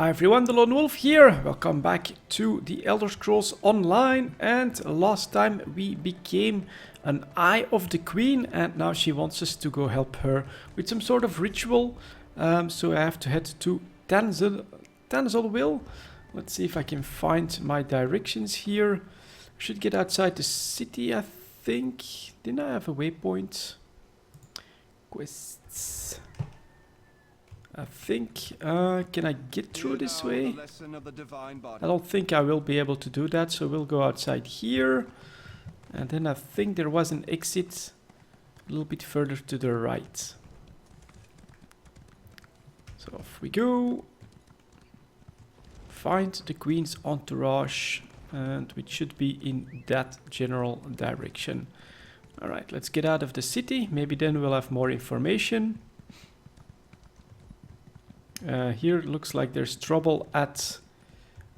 Hi everyone, the Lone Wolf here. Welcome back to the Elder Scrolls Online. And last time we became an Eye of the Queen, and now she wants us to go help her with some sort of ritual. So I have to head to Tanzelville. Let's see if I can find my directions here. Should get outside the city, I think. Didn't I have a waypoint? Quests. I think, can I get through this way? I don't think I will be able to do that, so we'll go outside here. And then I think there was an exit a little bit further to the right. So off we go. Find the Queen's entourage, and we should be in that general direction. Alright, let's get out of the city. Maybe then we'll have more information. Here it looks like there's trouble at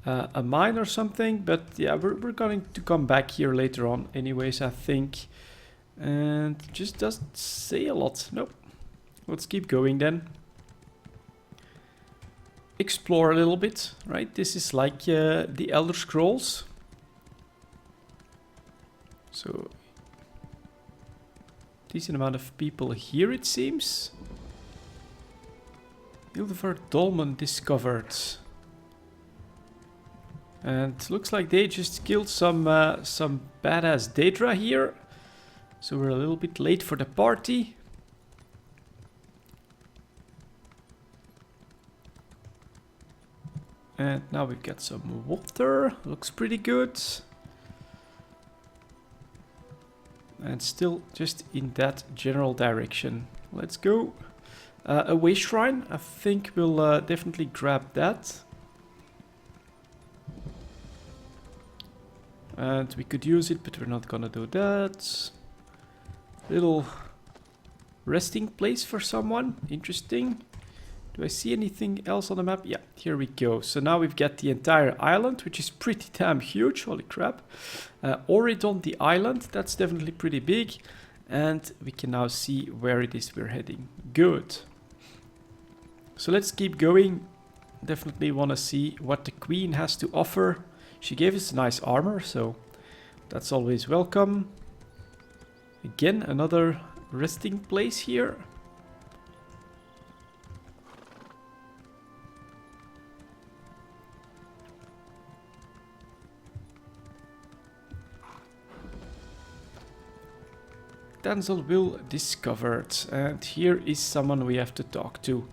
a mine or something, but yeah, we're going to come back here later on anyways, I think. And just doesn't say a lot. Nope. Let's keep going then. Explore a little bit, right? This is like the Elder Scrolls. So, decent amount of people here it seems. Ilver Dolmen discovered. And looks like they just killed some badass Daedra here. So we're a little bit late for the party. And now we've got some water. Looks pretty good. And still just in that general direction. Let's go. A WAYSHRINE, I think we'll definitely grab that. And we could use it, but we're not gonna do that. Little resting place for someone, interesting. Do I see anything else on the map? Yeah, here we go. So now we've got the entire island, which is pretty damn huge, holy crap. Oridon the island, that's definitely pretty big. And we can now see where it is we're heading. Good. So let's keep going. Definitely want to see what the Queen has to offer. She gave us nice armor, so that's always welcome. Again, another resting place here. Tanzelville discovered, and here is someone we have to talk to.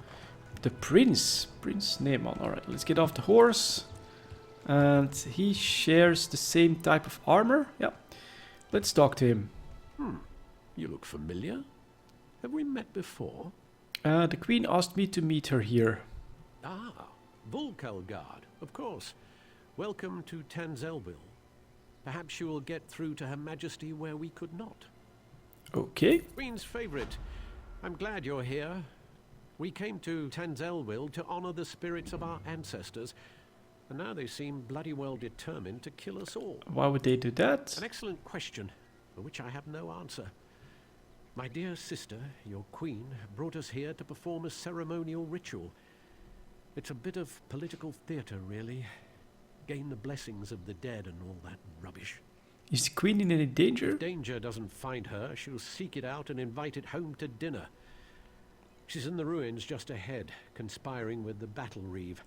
The Prince Neeman. Alright, let's get off the horse. And he shares the same type of armor. Yeah, let's talk to him. You look familiar. Have we met before? The Queen asked me to meet her here. Ah, Volkelgard, of course. Welcome to Tanzelville. Perhaps you will get through to Her Majesty where we could not. Okay. Queen's favorite. I'm glad you're here. We came to Tanzelville to honor the spirits of our ancestors, and now they seem bloody well determined to kill us all. Why would they do that? An excellent question, for which I have no answer. My dear sister, your queen, brought us here to perform a ceremonial ritual. It's a bit of political theatre, really. Gain the blessings of the dead and all that rubbish. Is the Queen in any danger? If danger doesn't find her, she'll seek it out and invite it home to dinner. She's in the ruins just ahead, conspiring with the battle reeve.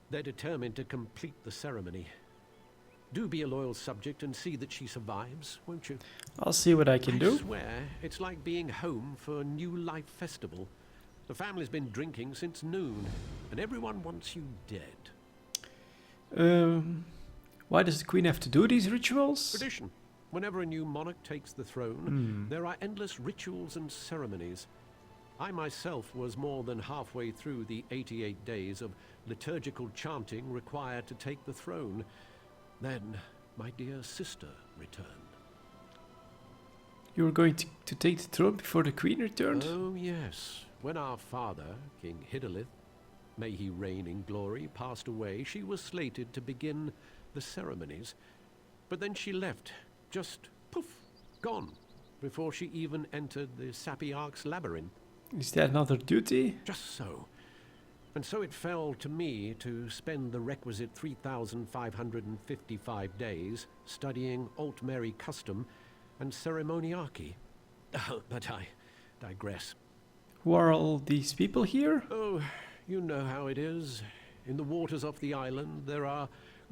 They're determined to complete the ceremony. Do be a loyal subject and see that she survives, won't you? I'll see what I can do. I swear, it's like being home for a new life festival. The family's been drinking since noon, and everyone wants you dead. Why does the Queen have to do these rituals? Tradition. Whenever a new monarch takes the throne, there are endless rituals and ceremonies. I myself was more than halfway through the 88 days of liturgical chanting required to take the throne. Then my dear sister returned. You were going to take the throne before the Queen returned? Oh yes. When our father, King Hidalith, may he reign in glory, passed away, she was slated to begin the ceremonies. But then she left, just poof, gone, before she even entered the Sapiarch's labyrinth. Is that another duty? Just so. And so it fell to me to spend the requisite 3,555 days studying Altmeri custom and ceremoniarchy. But I digress. Who are all these people here? Oh, you know how it is. In the waters off the island, there are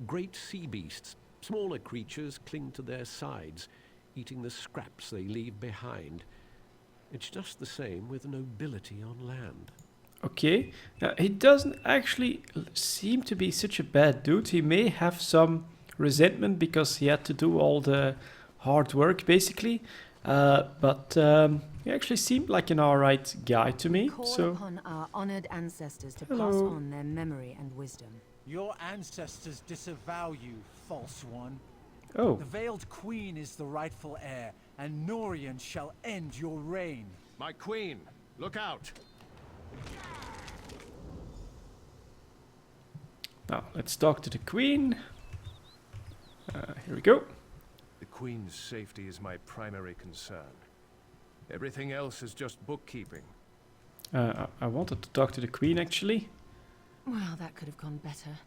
great sea beasts. Smaller creatures cling to their sides, eating the scraps they leave behind. It's just the same with nobility on land. Okay, he doesn't actually seem to be such a bad dude. He may have some resentment because he had to do all the hard work, basically. But he actually seemed like an alright guy to me. Call So, upon our honored ancestors to Hello. pass on their memory and wisdom. Your ancestors disavow you, false one. oh, The Veiled Queen is the rightful heir, and Norian shall end your reign. My queen, look out! now let's talk to the queen. Here we go. The Queen's safety is my primary concern. Everything else is just bookkeeping. I wanted to talk to the queen actually. Well, that could have gone better.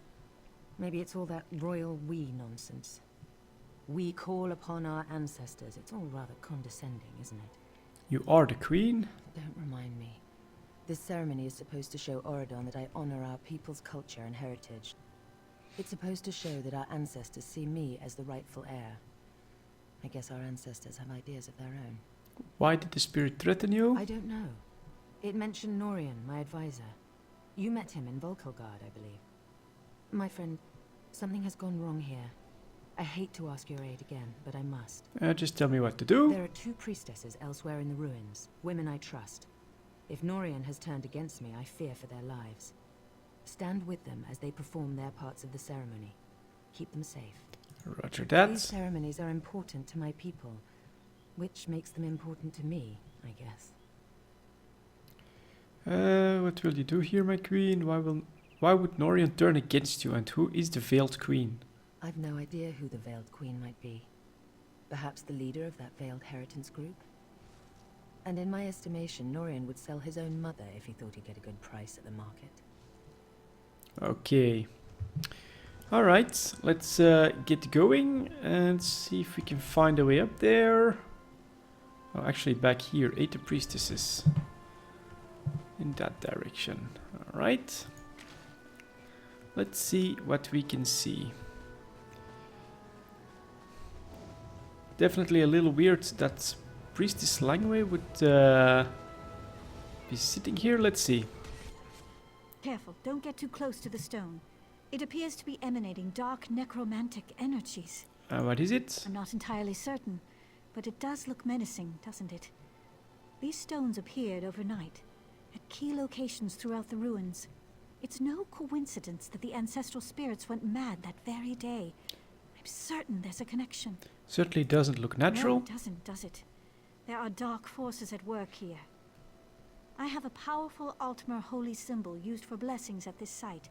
Maybe it's all that royal we nonsense. We call upon our ancestors. It's all rather condescending, isn't it? You are the queen. Don't remind me. This ceremony is supposed to show Oridon that I honor our people's culture and heritage. It's supposed to show that our ancestors see me as the rightful heir. I guess our ancestors have ideas of their own. Why did the spirit threaten you? I don't know. It mentioned Norian, my advisor. You met him in Volkelgard, I believe. My friend, something has gone wrong here. I hate to ask your aid again, but I must. Just tell me what to do. There are 2 priestesses elsewhere in the ruins, women I trust. If Norian has turned against me, I fear for their lives. Stand with them as they perform their parts of the ceremony. Keep them safe. Roger These that. ceremonies are important to my people, which makes them important to me, I guess. What will you do here, my queen? Why would Norian turn against you? And who is the Veiled Queen? I've no idea who the Veiled Queen might be. Perhaps the leader of that Veiled Heritance group? And in my estimation, Norian would sell his own mother if he thought he'd get a good price at the market. Okay. Alright, let's get going and see if we can find a way up there. Oh, actually back here, 8 priestesses. In that direction. Alright. Let's see what we can see. Definitely a little weird that Priestess Langway would be sitting here. Let's see. Careful, don't get too close to the stone. It appears to be emanating dark necromantic energies. What is it? I'm not entirely certain, but it does look menacing, doesn't it? These stones appeared overnight, at key locations throughout the ruins. It's no coincidence that the ancestral spirits went mad that very day. I'm certain there's a connection. Certainly doesn't look natural. No, it doesn't, does it? There are dark forces at work here. I have a powerful Altmer holy symbol used for blessings at this site.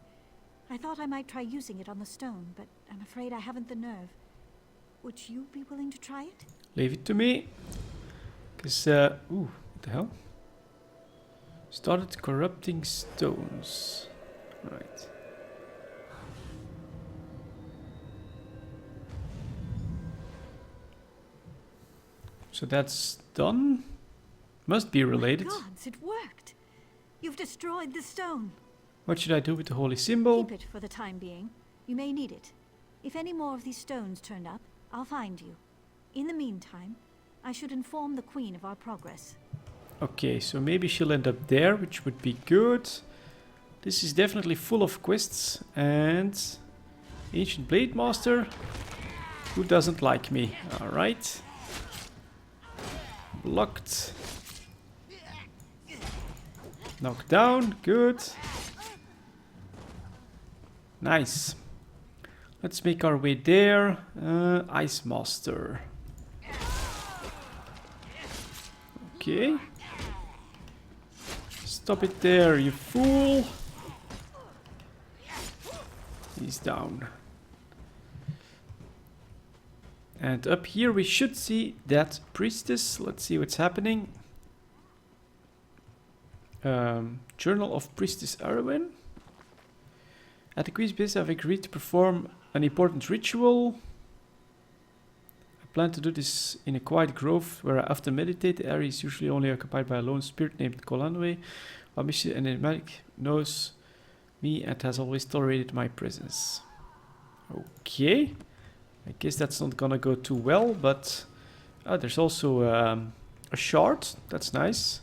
I thought I might try using it on the stone, but I'm afraid I haven't the nerve. Would you be willing to try it? Leave it to me. Because, ooh, what the hell? Started corrupting stones. Right. So that's done. Must be related. My gods, it worked! You've destroyed the stone. What should I do with the holy symbol? Keep it for the time being. You may need it. If any more of these stones turn up, I'll find you. In the meantime, I should inform the Queen of our progress. Okay, so maybe she'll end up there, which would be good. This is definitely full of quests. And Ancient Blade Master, who doesn't like me? Alright. Blocked. Knocked down, good. Nice. Let's make our way there. Ice Master. Okay. Stop it there, you fool. He's down. And up here we should see that priestess. Let's see what's happening. Journal of Priestess Arwen. At the Queen's base, I've agreed to perform an important ritual. I plan to do this in a quiet grove where I often meditate. The area is usually only occupied by a lone spirit named Kolanwe. Our mission enigmatic knows me and has always tolerated my presence. Okay. I guess that's not gonna go too well, but there's also a shard. That's nice.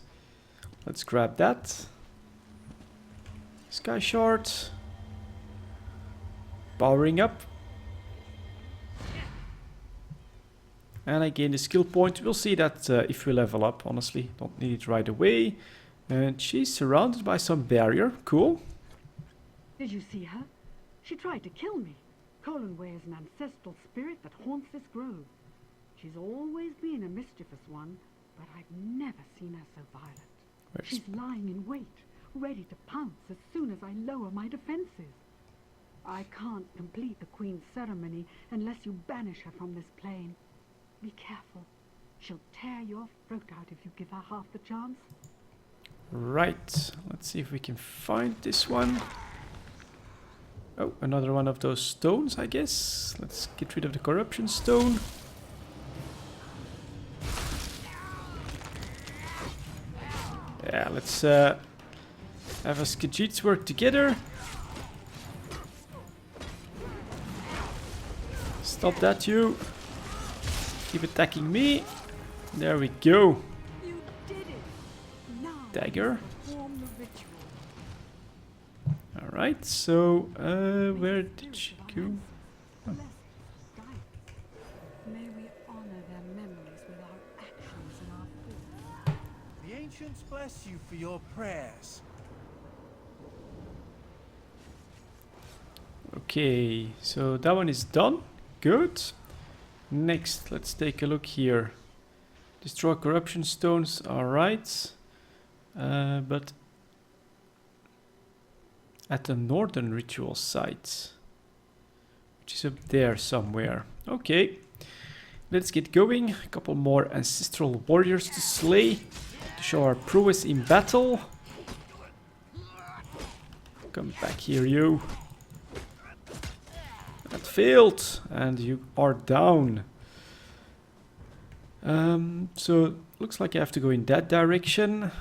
Let's grab that. Sky shard. Powering up. And I gain the skill point. We'll see that if we level up, honestly. Don't need it right away. And she's surrounded by some barrier. Cool. Did you see her? She tried to kill me. Colanway is an ancestral spirit that haunts this grove. She's always been a mischievous one, but I've never seen her so violent. She's lying in wait, ready to pounce as soon as I lower my defenses. I can't complete the Queen's ceremony unless you banish her from this plane. Be careful. She'll tear your throat out if you give her half the chance. Right. Let's see if we can find this one. Oh, another one of those stones, I guess. Let's get rid of the corruption stone. Yeah, let's have us Khajiits work together. Stop that, you. Keep attacking me. There we go. You did it. Now Dagger. perform the ritual. Alright, so where did she go? Bless guide. May we honor their memories with our actions and our thoughts. The ancients bless you for your prayers. Okay, so that one is done. Good. Next, let's take a look here. Destroy corruption stones, alright. But at the northern ritual site, which is up there somewhere. Okay, let's get going. A couple more ancestral warriors to slay to show our prowess in battle. Come back here, you. That failed, and you are down. So looks like I have to go in that direction.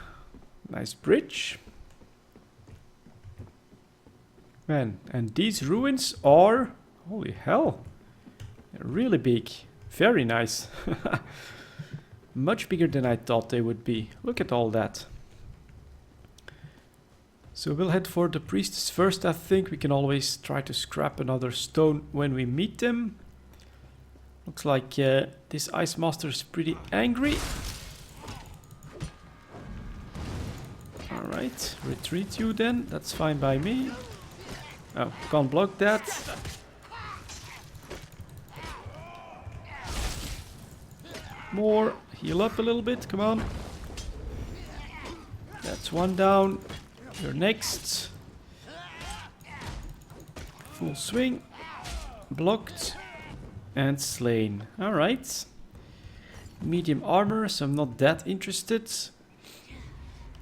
Nice bridge. Man, and these ruins are, holy hell, they're really big. Very nice. Much bigger than I thought they would be. Look at all that. So we'll head for the priestess first, I think. We can always try to scrap another stone when we meet them. Looks like this Ice Master is pretty angry. Alright, retreat you then. That's fine by me. Oh, can't block that. More. Heal up a little bit. Come on. That's one down. You're next. Full swing. Blocked. And slain. Alright. Medium armor, so I'm not that interested.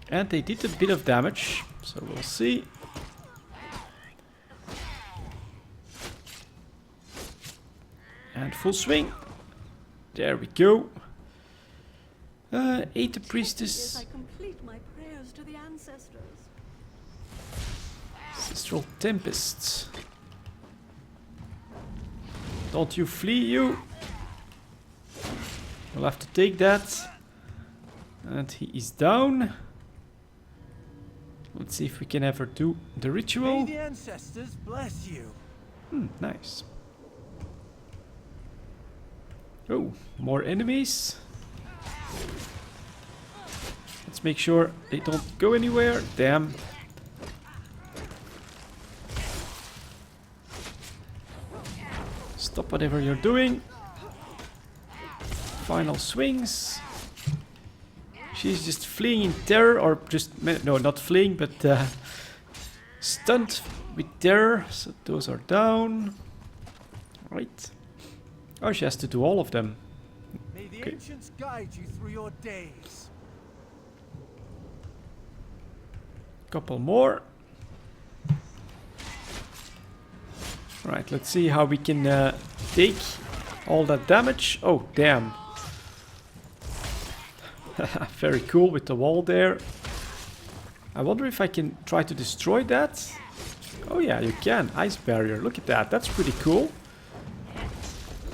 And they did a bit of damage. So we'll see. And full swing. There we go. Ate the priestess. I complete my prayers to the ancestors. Ancestral Tempests. Don't you flee, you. We'll have to take that. And he is down. Let's see if we can ever do the ritual. May the ancestors bless you. Nice. Oh, more enemies. Let's make sure they don't go anywhere. Damn. Stop whatever you're doing. Final swings. She's just fleeing in terror, or just, no, not fleeing, but stunned with terror. So those are down. Right. Oh, she has to do all of them. May the Okay. ancients guide you through your days. Couple more. Alright, let's see how we can take all that damage. Oh, damn. Very cool with the wall there. I wonder if I can try to destroy that. Oh yeah, you can. Ice barrier. Look at that. That's pretty cool.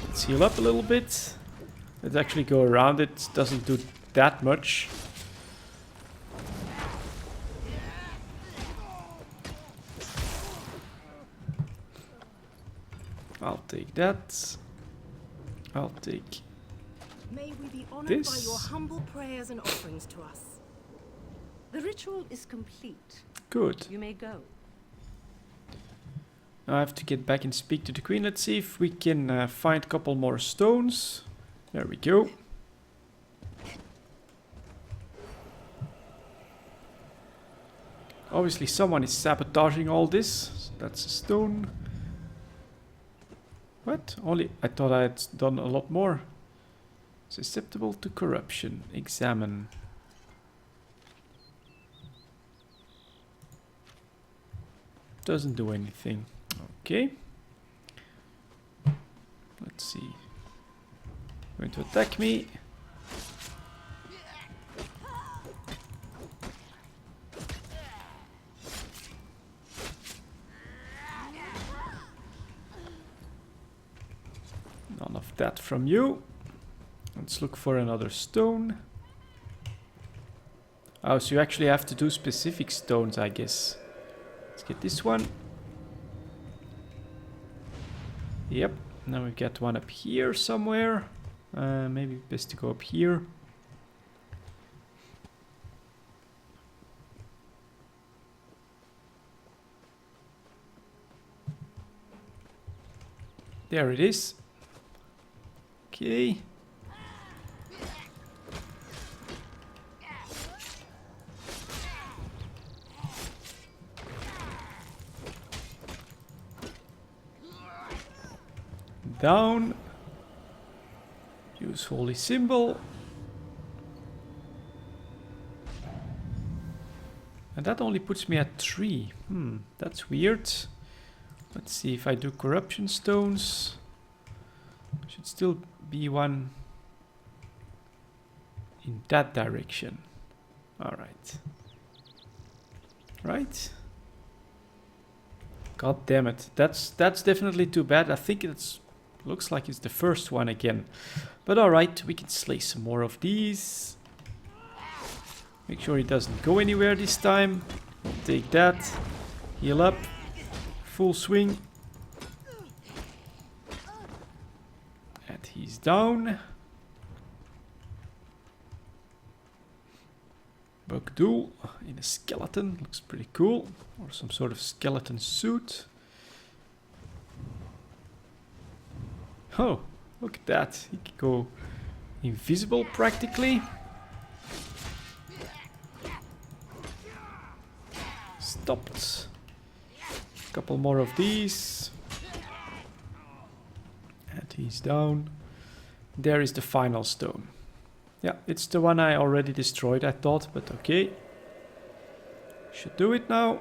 Let's heal up a little bit. Let's actually go around it. Doesn't do that much. I'll take that. I'll take May we be honored this. by your humble prayers and offerings to us. The ritual is complete. Good. You may go. Now I have to get back and speak to the queen. Let's see if we can find a couple more stones. There we go. Obviously someone is sabotaging all this. That's a stone. What? Only I thought I had done a lot more. Susceptible to corruption. Examine. Doesn't do anything. Okay. Let's see. Going to attack me. None of that from you. Let's look for another stone. Oh, so you actually have to do specific stones, I guess. Let's get this one. Yep, now we've got one up here somewhere. Maybe best to go up here. There it is. Okay. Down. Use holy symbol. And that only puts me at 3. That's weird. Let's see if I do corruption stones. Should still be one in that direction. Alright. Right. God damn it. That's definitely too bad. I think it's looks like it's the first one again. But alright, we can slay some more of these. Make sure he doesn't go anywhere this time. Take that. Heal up. Full swing. And he's down. Bugdool in a skeleton. Looks pretty cool. Or some sort of skeleton suit. Oh, look at that. He can go invisible practically. Stopped. A couple more of these. And he's down. There is the final stone. Yeah, it's the one I already destroyed, I thought, but okay. Should do it now.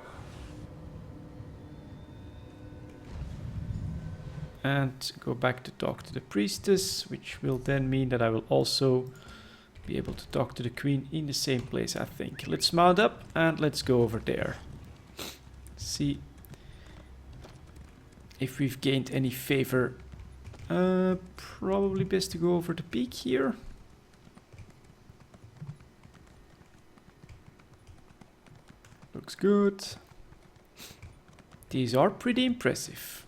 And go back to talk to the priestess, which will then mean that I will also be able to talk to the queen in the same place, I think. Let's mount up and let's go over there. See if we've gained any favor. Probably best to go over the peak here. Looks good. These are pretty impressive.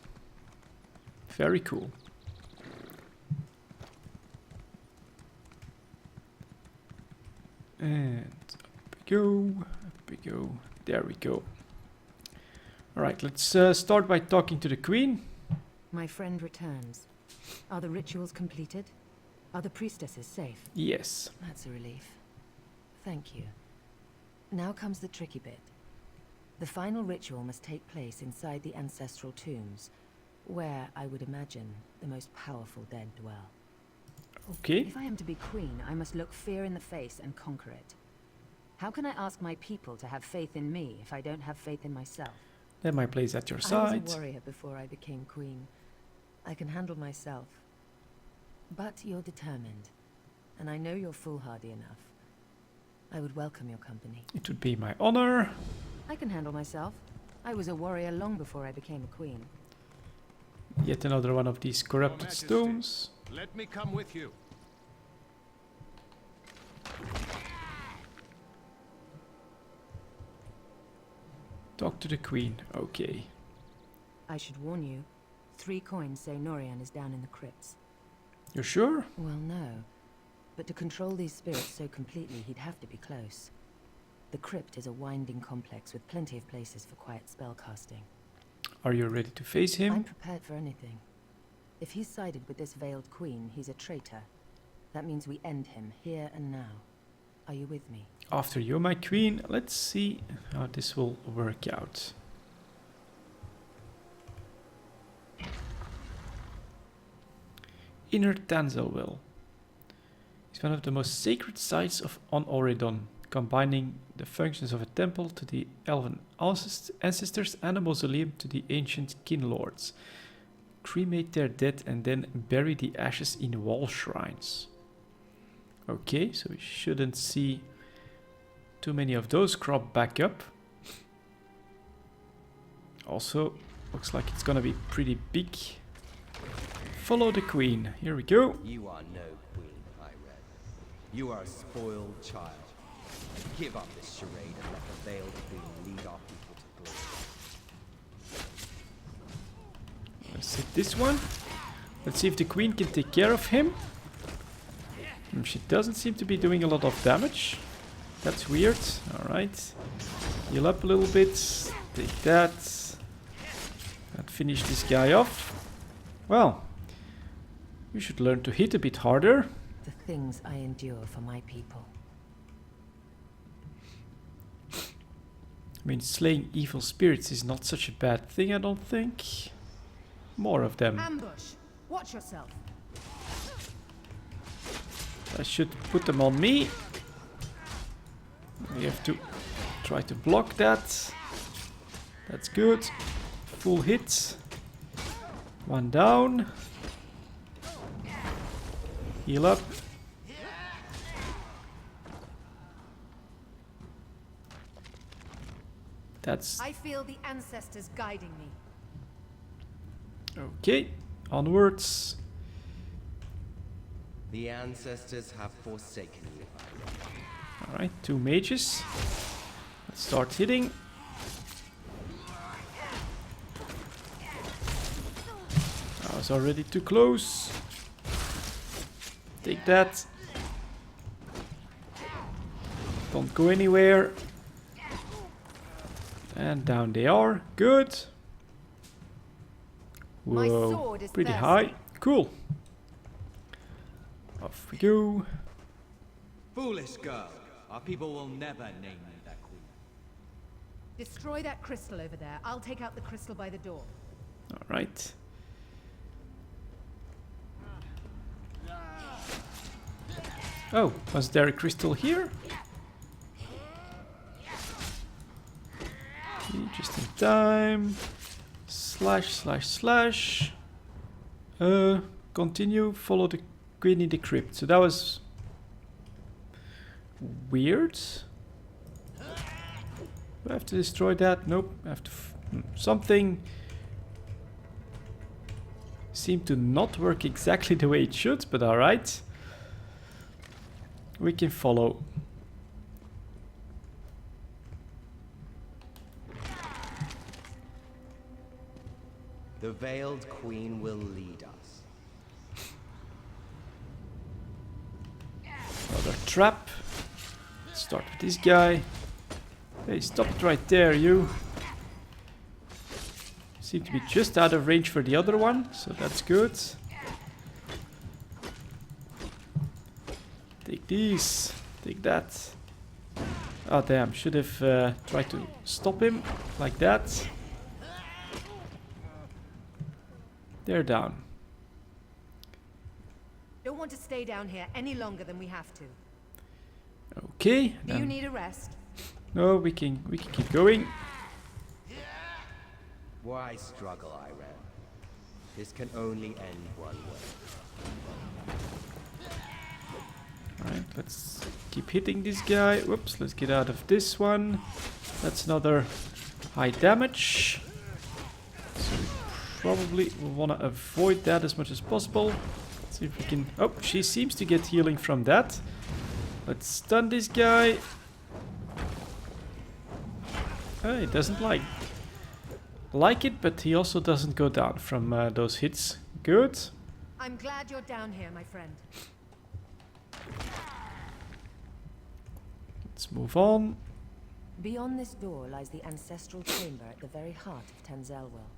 Very cool. And up we go, up we go. There we go. Alright, let's start by talking to the queen. My friend returns. Are the rituals completed? Are the priestesses safe? Yes. That's a relief. Thank you. Now comes the tricky bit. The final ritual must take place inside the ancestral tombs, where, I would imagine, the most powerful dead dwell. Okay. If I am to be queen, I must look fear in the face and conquer it. How can I ask my people to have faith in me if I don't have faith in myself? Then my place at your I side. was a warrior before I became queen. I can handle myself. But you're determined, and I know you're foolhardy enough. I would welcome your company. It would be my honor. I can handle myself. I was a warrior long before I became a queen. Yet another one of these corrupted Majesty. stones. Let me come with you. Talk to the queen. Okay. I should warn you, 3 coins say Norian is down in the crypts. You're sure? Well, no. But to control these spirits so completely, he'd have to be close. The crypt is a winding complex with plenty of places for quiet spellcasting. Are you ready to face him? I'm prepared for anything. If he's sided with this veiled queen, he's a traitor. That means we end him here and now. Are you with me? After you, my queen. Let's see how this will work out. Inner Tanzelwell is one of the most sacred sites on Auridon, combining the functions of a temple to the elven ancestors and a mausoleum to the ancient kin lords. Cremate their dead and then bury the ashes in wall shrines. Okay, so we shouldn't see too many of those crop back up. Also, looks like it's gonna be pretty big. Follow the queen. Here we go. You are no queen, I read. You are a spoiled child. Give up this charade and let the veiled queen lead our people to glory. Let's hit this one. Let's see if the queen can take care of him. She doesn't seem to be doing a lot of damage. That's weird. Alright. Heal up a little bit. Take that. And finish this guy off. Well, you should learn to hit a bit harder. The things I endure for my people. I mean, slaying evil spirits is not such a bad thing, I don't think. More of them. Ambush! Watch yourself! I should put them on me. We have to try to block that. That's good. Full hit. One down. Heal up. That's I feel the ancestors guiding me. okay. Onwards. The ancestors have forsaken you. Alright, 2 mages. Let's start hitting. I was already too close. Take that. Don't go anywhere. And down they are. Good. My Whoa, sword is pretty thirsty. high. Cool. Off we go. Foolish girl. Our people will never name you that queen. Destroy that crystal over there. I'll take out the crystal by the door. Alright. Oh, was there a crystal here? Just in time. Slash, slash, slash. Continue, follow the queen in the crypt. So that was weird. Do I have to destroy that? Nope. I have to. Something seemed to not work exactly the way it should, but alright. We can follow. The veiled queen will lead us. Another trap. Let's start with this guy. Hey, stop it right there, you. Seem to be just out of range for the other one, so that's good. Take these. Take that. Oh damn, should have tried to stop him like that. They're down. Don't want to stay down here any longer than we have to. Okay. Do you need a rest? No, we can keep going. Why struggle, Iran? This can only end one way. Alright, let's keep hitting this guy. Whoops, let's get out of this one. That's another high damage. So we probably want to avoid that as much as possible. Let's see if we can... Oh, she seems to get healing from that. Let's stun this guy. He doesn't like it, but he also doesn't go down from those hits. Good. I'm glad you're down here, my friend. Let's move on. Beyond this door lies the ancestral chamber at the very heart of Tanzelwell.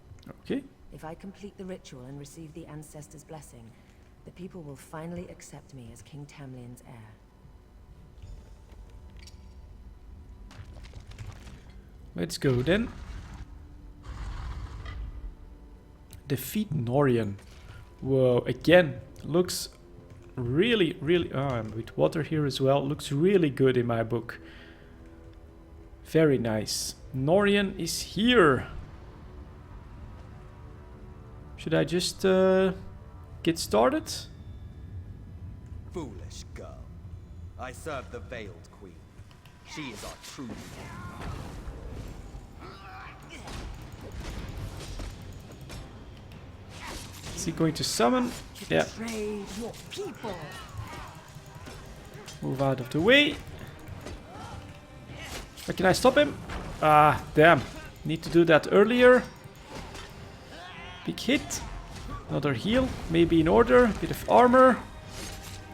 Okay. If I complete the ritual and receive the ancestors' blessing, the people will finally accept me as King Tamlin's heir. Let's go then. Defeat Norian. Whoa, again, looks really, really... Oh, I'm with water here as well. Looks really good in my book. Very nice. Norian is here. Should I just get started? Foolish girl. I serve the Veiled Queen. She is our true leader. Is he going to summon? Yeah. Betrayed your people. Move out of the way. Or can I stop him? Ah, damn. Need to do that earlier. Big hit. Another heal. Maybe in order. Bit of armor.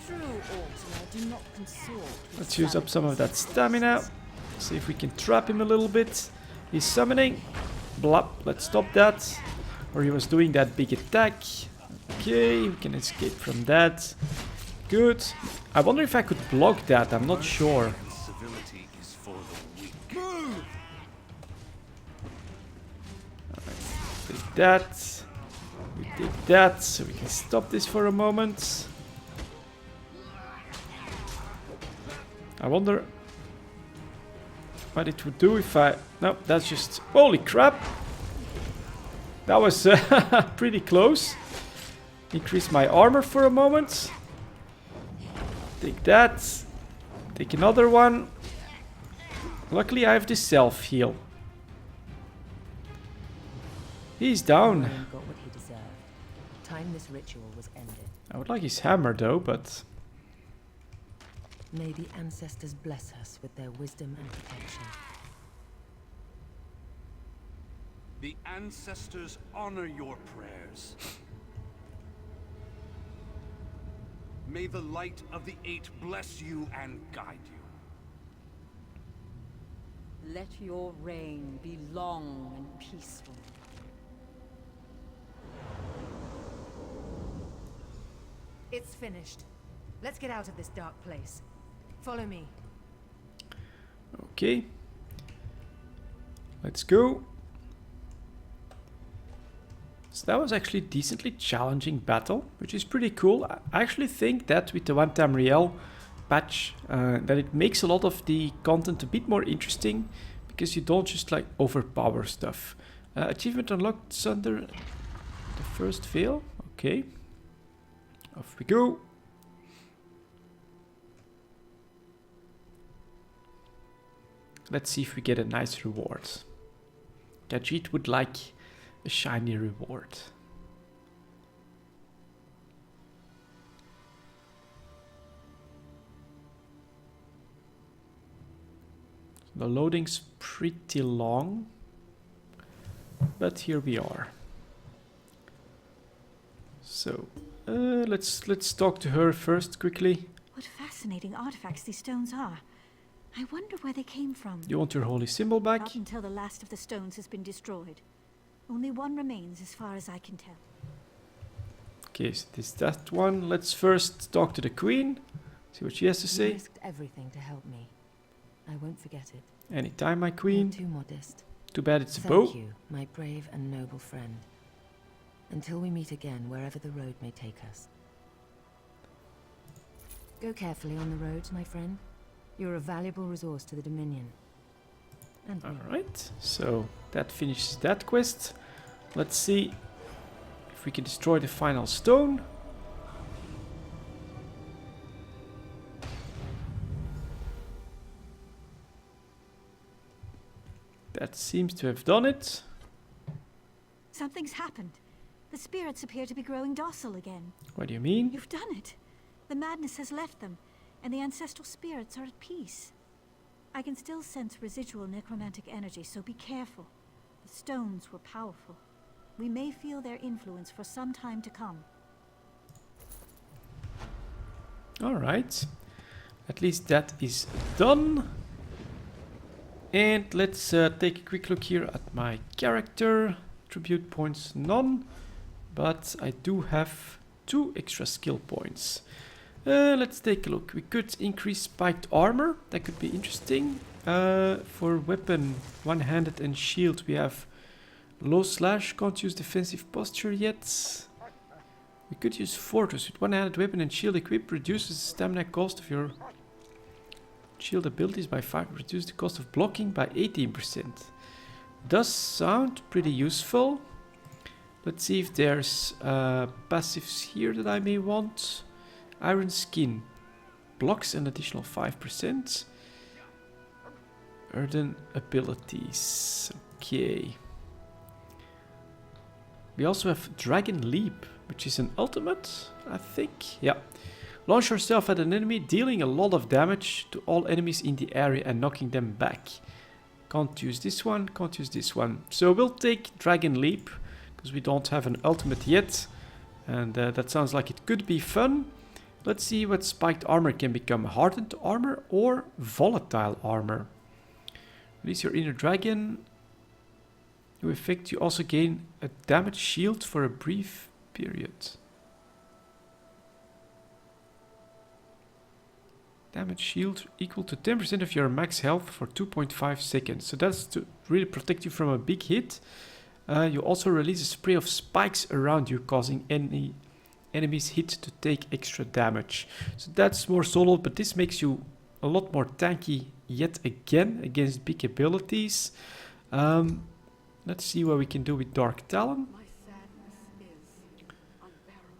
True Altar do not consort with Let's use up some of that stamina. See if we can trap him a little bit. He's summoning. Blop. Let's stop that. Or he was doing that big attack. Okay, we can escape from that. Good. I wonder if I could block that. I'm not sure. Civility is for the weak. Take that. We take that, so we can stop this for a moment. I wonder what it would do if I... No, that's just... Holy crap! That was pretty close. Increase my armor for a moment. Take that. Take another one. Luckily I have this self-heal. He's down. Norian got what he deserved. Time this ritual was ended. I would like his hammer though, but... May the ancestors bless us with their wisdom and protection. The ancestors honor your prayers. May the light of the Eight bless you and guide you. Let your reign be long and peaceful. It's finished. Let's get out of this dark place. Follow me. Okay. Let's go. So that was actually a decently challenging battle, which is pretty cool. I actually think that with the One Tamriel patch, that it makes a lot of the content a bit more interesting, because you don't just like overpower stuff. Achievement unlocked Sunder the first veil. Okay. Off we go. Let's see if we get a nice reward. Khajiit would like a shiny reward. The loading's pretty long, but here we are. So let's talk to her first quickly. What fascinating artifacts these stones are. I wonder where they came from. You want your holy symbol back? Not until the last of the stones has been destroyed. Only one remains as far as I can tell. Okay, so this that one. Let's first talk to the queen. See what she has to You say. risked everything to help me. I won't forget it. Anytime, my You're queen. too modest. Too bad it's a bow. Thank you, my brave and noble friend. Until we meet again, wherever the road may take us. Go carefully on the roads, my friend. You're a valuable resource to the Dominion. And me. Alright, so that finishes that quest. Let's see if we can destroy the final stone. That seems to have done it. Something's happened. The spirits appear to be growing docile again. What do you mean? You've done it. The madness has left them, and the ancestral spirits are at peace. I can still sense residual necromantic energy, so be careful. The stones were powerful. We may feel their influence for some time to come. Alright. At least that is done. And let's take a quick look here at my character. Tribute points, none. But I do have 2 extra skill points. Let's take a look. We could increase spiked armor. That could be interesting. For weapon, one-handed and shield, we have low slash. Can't use defensive posture yet. We could use fortress. With one-handed weapon and shield equipped, reduces the stamina cost of your shield abilities by 5. Reduce the cost of blocking by 18%. Does sound pretty useful. Let's see if there's passives here that I may want. Iron skin blocks an additional 5%. Earthen abilities. Okay. We also have Dragon Leap, which is an ultimate, I think. Yeah. Launch yourself at an enemy, dealing a lot of damage to all enemies in the area and knocking them back. Can't use this one, can't use this one. So we'll take Dragon Leap, because we don't have an ultimate yet. And that sounds like it could be fun. Let's see what spiked armor can become. Hardened armor or volatile armor. Release your inner dragon. New effect, you also gain a damage shield for a brief period. Damage shield equal to 10% of your max health for 2.5 seconds. So that's to really protect you from a big hit. You also release a spray of spikes around you, causing any enemies hit to take extra damage. So that's more solo, but this makes you a lot more tanky yet again against big abilities. Let's see what we can do with Dark Talon. My sadness is unbearable.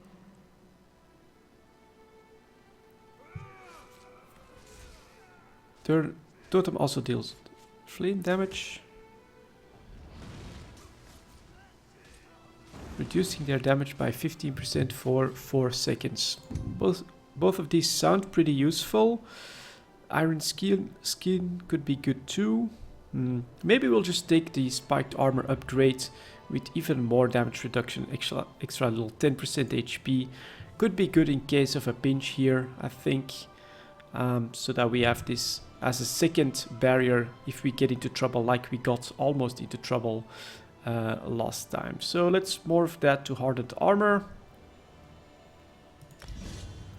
Their totem also deals flame damage, reducing their damage by 15% for 4 seconds. Both of these sound pretty useful. Iron skin could be good too. Maybe we'll just take the spiked armor upgrade with even more damage reduction, extra little 10% HP. Could be good in case of a pinch here, I think. So that we have this as a second barrier if we get into trouble, like we got almost into trouble last time. So let's morph that to hardened armor.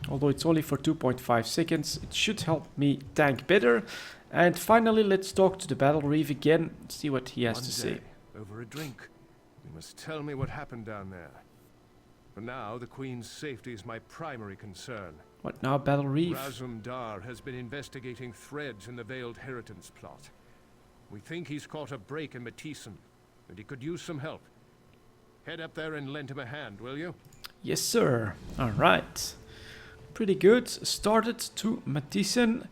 Although it's only for 2.5 seconds, it should help me tank better. And finally, let's talk to the Battle Reeve again, see what he has to say. Over a drink, you must tell me what happened down there. For now, the Queen's safety is my primary concern. What now, Battle Reeve? Razum Dar has been investigating threads in the Veiled Inheritance plot. We think he's caught a break in Matisen, and he could use some help. Head up there and lend him a hand, will you? Yes, sir. All right. Pretty good. Started to Matisen,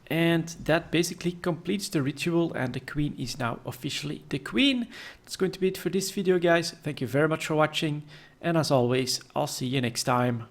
and that basically completes the ritual, and the Queen is now officially the Queen. That's going to be it for this video, guys. Thank you very much for watching, and as always, I'll see you next time.